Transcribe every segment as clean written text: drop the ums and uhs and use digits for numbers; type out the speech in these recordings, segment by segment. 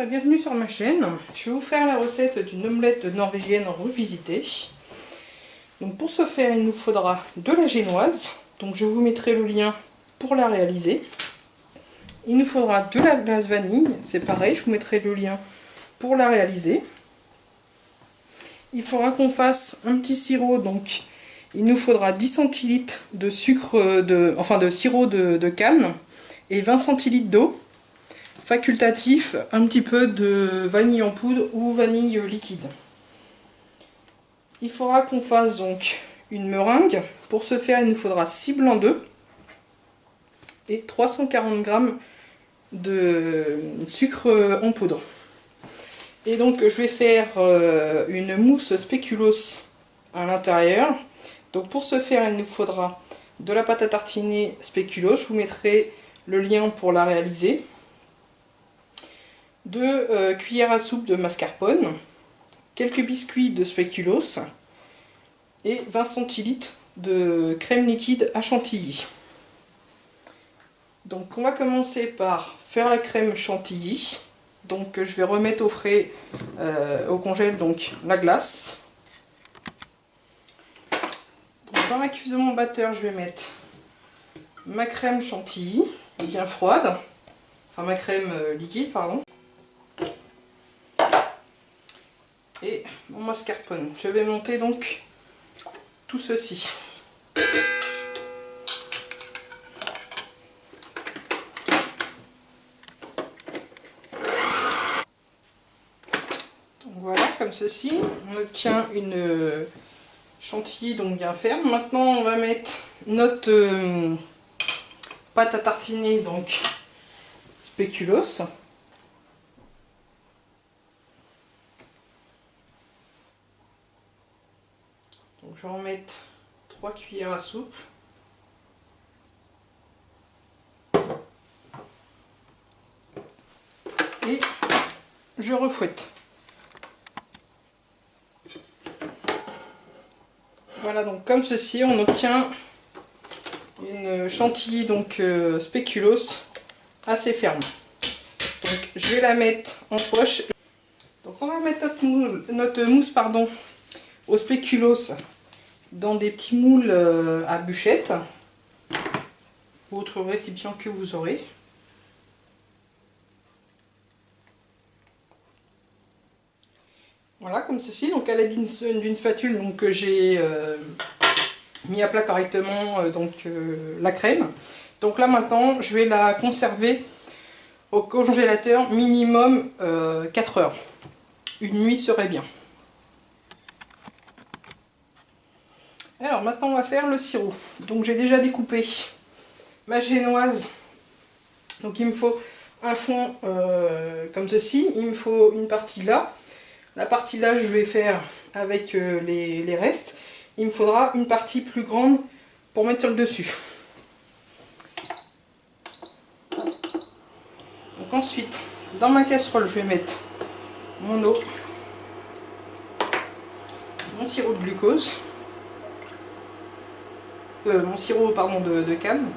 et bienvenue sur ma chaîne. Je vais vous faire la recette d'une omelette norvégienne revisitée. Donc pour ce faire, il nous faudra de la génoise. Donc je vous mettrai le lien pour la réaliser. Il nous faudra de la glace vanille, c'est pareil, je vous mettrai le lien pour la réaliser. Il faudra qu'on fasse un petit sirop, donc il nous faudra 10 centilitres de sucre, de sirop de canne et 20 centilitres d'eau. Facultatif, un petit peu de vanille en poudre ou vanille liquide. Il faudra qu'on fasse donc une meringue. Pour ce faire, il nous faudra 6 blancs d'œufs et 340 g de sucre en poudre. Et donc je vais faire une mousse spéculoos à l'intérieur. Donc pour ce faire, il nous faudra de la pâte à tartiner spéculoos. Je vous mettrai le lien pour la réaliser. 2 cuillères à soupe de mascarpone, quelques biscuits de spéculoos et 20 centilitres de crème liquide à chantilly. Donc on va commencer par faire la crème chantilly. Donc je vais remettre au frais, au congèle, donc la glace. Donc, dans la cuve de mon batteur, je vais mettre ma crème chantilly bien froide, enfin ma crème liquide, pardon. Et mon mascarpone. Je vais monter donc tout ceci. Donc voilà, comme ceci, on obtient une chantilly donc bien ferme. Maintenant on va mettre notre pâte à tartiner donc spéculoos. Donc je vais en mettre 3 cuillères à soupe. Et je refouette. Voilà, donc comme ceci, on obtient une chantilly donc spéculoos assez ferme. Donc je vais la mettre en poche. Donc on va mettre notre mousse au spéculoos dans des petits moules à bûchettes, ou autre récipient que vous aurez. Voilà, comme ceci, donc à l'aide d'une spatule donc, que j'ai mis à plat correctement la crème. Donc là maintenant, je vais la conserver au congélateur minimum 4 heures. Une nuit serait bien. Alors maintenant on va faire le sirop. Donc j'ai déjà découpé ma génoise. Donc il me faut un fond comme ceci. Il me faut une partie là. La partie là je vais faire avec les restes. Il me faudra une partie plus grande pour mettre sur le dessus. Donc ensuite dans ma casserole je vais mettre mon eau, mon sirop de glucose. Mon sirop de canne.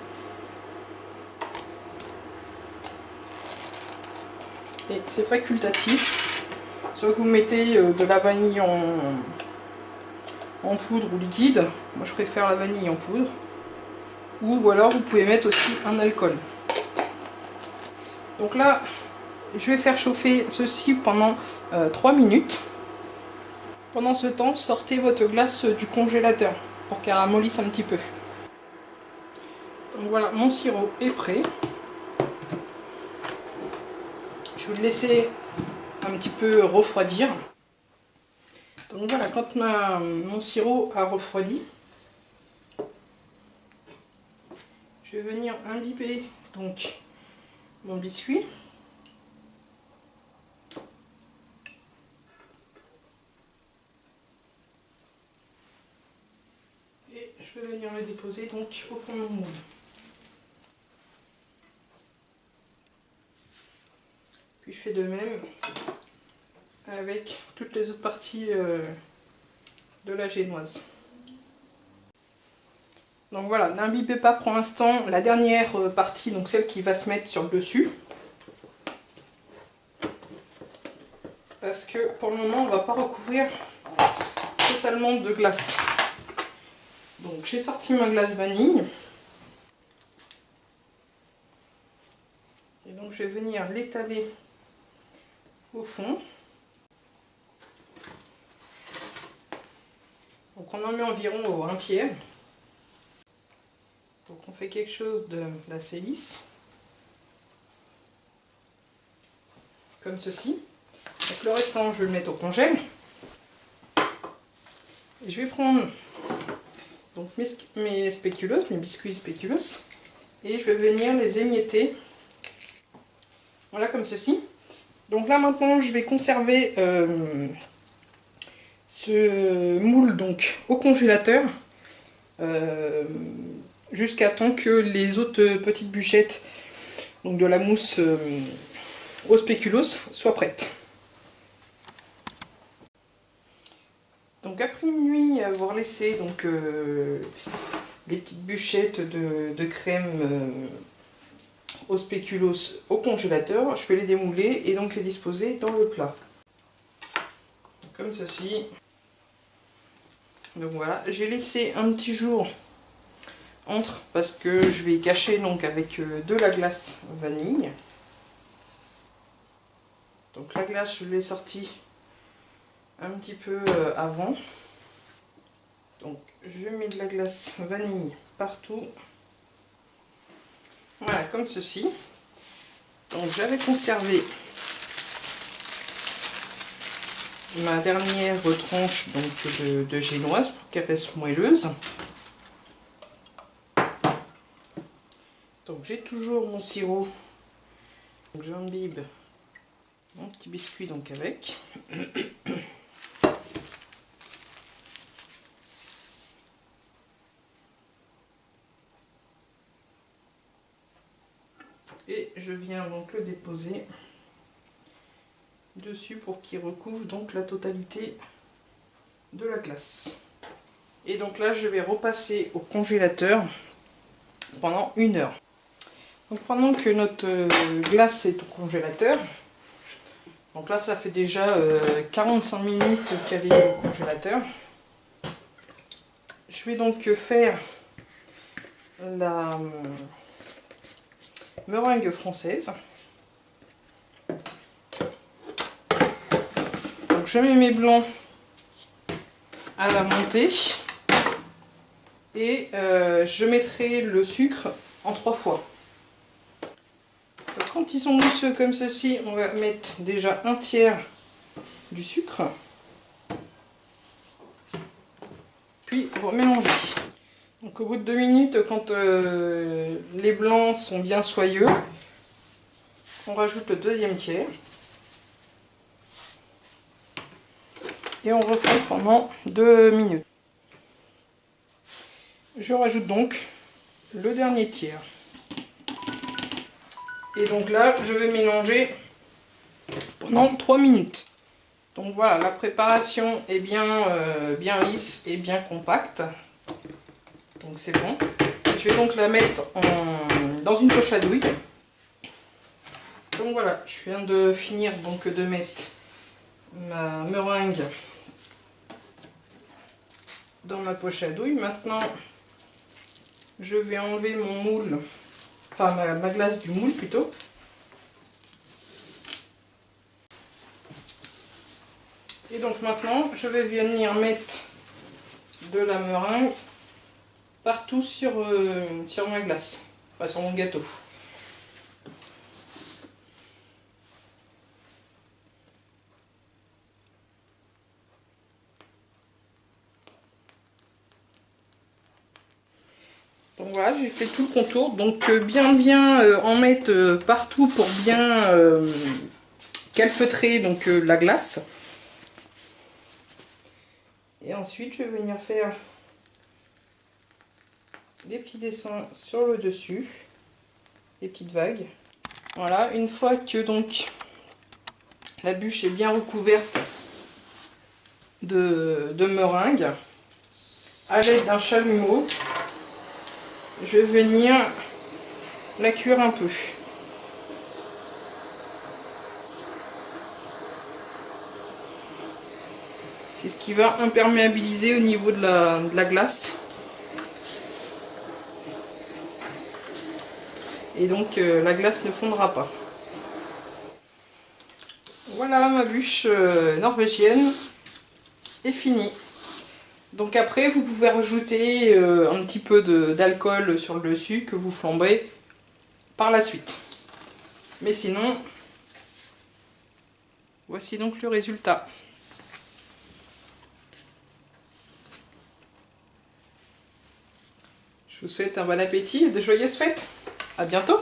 Et c'est facultatif. Soit que vous mettez de la vanille en poudre ou liquide. Moi je préfère la vanille en poudre. Ou alors vous pouvez mettre aussi un alcool. Donc là, je vais faire chauffer ceci pendant 3 minutes. Pendant ce temps, sortez votre glace du congélateur pour qu'elle ramollisse un petit peu. Donc voilà, mon sirop est prêt. Je vais le laisser un petit peu refroidir. Donc voilà, quand mon sirop a refroidi, je vais venir imbiber donc mon biscuit. Et je vais venir le déposer donc au fond de mon moule. Puis je fais de même avec toutes les autres parties de la génoise. Donc voilà, n'imbibez pas pour l'instant la dernière partie, donc celle qui va se mettre sur le dessus. parce que pour le moment on ne va pas recouvrir totalement de glace. Donc j'ai sorti ma glace vanille. Et donc je vais venir l'étaler au fond. Donc on en met environ au 1/3. Donc on fait quelque chose d'assez lisse. Comme ceci. Donc le restant je vais le mettre au congèle. Et je vais prendre donc mes spéculoos, mes biscuits spéculoos. Et je vais venir les émietter. Voilà, comme ceci. Donc là maintenant je vais conserver ce moule donc au congélateur jusqu'à temps que les autres petites bûchettes donc de la mousse au spéculoos soient prêtes. Donc après une nuit avoir laissé donc les petites bûchettes de crème au spéculoos au congélateur, je vais les démouler et donc les disposer dans le plat. Comme ceci. Donc voilà, j'ai laissé un petit jour entre parce que je vais cacher donc avec de la glace vanille. Donc la glace je l'ai sortie un petit peu avant. Donc je mets de la glace vanille partout. Voilà, comme ceci. Donc j'avais conservé ma dernière tranche donc, de génoise pour qu'elle reste moelleuse. Donc j'ai toujours mon sirop. Donc j'imbibe mon petit biscuit donc avec. Et je viens donc le déposer dessus pour qu'il recouvre donc la totalité de la glace. Et donc là je vais repasser au congélateur pendant 1 heure. Donc pendant que notre glace est au congélateur, donc là ça fait déjà 45 minutes qu'elle est au congélateur. Je vais donc faire la meringue française. Donc je mets mes blancs à la montée et je mettrai le sucre en 3 fois. Donc quand ils sont mousseux comme ceci, on va mettre déjà 1/3 du sucre. Puis on va mélanger. Donc au bout de 2 minutes, quand les blancs sont bien soyeux, on rajoute le 2e tiers. Et on refait pendant 2 minutes. Je rajoute donc le dernier tiers. Et donc là, je vais mélanger pendant 3 minutes. Donc voilà, la préparation est bien lisse et bien compacte. Donc c'est bon. Je vais donc la mettre dans une poche à douille. Donc voilà, je viens de finir donc de mettre ma meringue dans ma poche à douille. Maintenant, je vais enlever mon moule, enfin ma glace du moule plutôt. Et donc maintenant, je vais venir mettre de la meringue partout sur ma glace, enfin sur mon gâteau. Donc voilà, j'ai fait tout le contour, donc bien en mettre partout pour bien calfeutrer donc la glace. Et ensuite je vais venir faire des petits dessins sur le dessus, des petites vagues. Voilà, une fois que donc la bûche est bien recouverte de meringue, à l'aide d'un chalumeau, je vais venir la cuire un peu. C'est ce qui va imperméabiliser au niveau de la glace. Et donc la glace ne fondra pas. Voilà, ma bûche norvégienne est finie. Donc après, vous pouvez rajouter un petit peu d'alcool sur le dessus que vous flambez par la suite. Mais sinon, voici donc le résultat. Je vous souhaite un bon appétit et de joyeuses fêtes. À bientôt!